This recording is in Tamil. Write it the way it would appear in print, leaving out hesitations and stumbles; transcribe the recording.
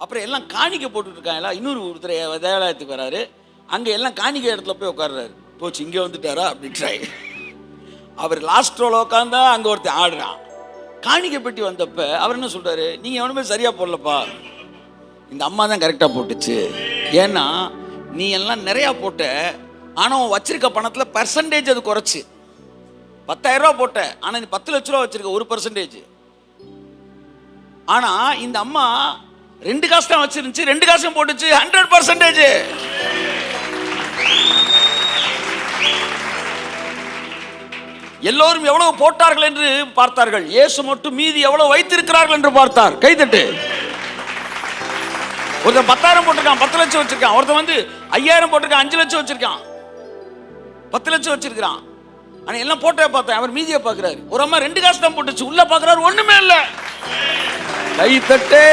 அப்புறம் எல்லாம் காணிக்கை போட்டுட்டு இருக்காங்களா. இன்னொரு ஒருத்தர் தேவாலயத்துக்கு வராரு. அங்கே எல்லாம் காணிக்கை இடத்துல போய் உட்காடுறாரு. போச்சு, இங்கே வந்துட்டாரா அப்படின்றாரு. அவர் லாஸ்ட் ரோல உட்காந்தா அங்கே ஒருத்தர் ஆடுறான். காணிக்கை பெட்டி வந்தப்ப அவர் என்ன சொல்றாரு, நீங்க எவனுமே சரியா போடலப்பா, இந்த அம்மா தான் கரெக்டா போட்டுச்சு. ஏன்னா நீ எல்லாம் நிறைய போட்ட, ஆனா வச்சிருக்க பணத்துல பெர்சன்டேஜ் அது குறைச்சு. 10,000 ரூபா போட்ட, ஆனா நீ 10 லட்ச ரூபா வச்சிருக்க, 1%. ஆனா இந்த அம்மா 2 காசு தான் வச்சிருந்துச்சு, 2 காசும் போட்டுச்சு, 100%. எல்லோரும் எவ்வளவு போட்டார்கள் என்று பார்த்தார்கள், இயேசு மட்டும் மீதி எவ்வளவு வைத்திருக்கிறார்கள் என்று பார்த்தார். கைதட்டு. ஒருத்தன் 10,000 போட்டிருக்கான், 10 லட்சம் வச்சிருக்கான். ஒருத்தன் வந்து 5,000 போட்டிருக்கான், 5 லட்சம் வச்சிருக்கான், 10 லட்சம் வச்சிருக்கான். ஆனா எல்லாம் போட்டே பார்த்தேன், அவர் மீதியை பார்க்கிறாரு. ஒரு அம்மா 2 காசு தான் போட்டுச்சு, உள்ள பார்க்கிறாரு, ஒண்ணுமே இல்லை. கைதட்டு.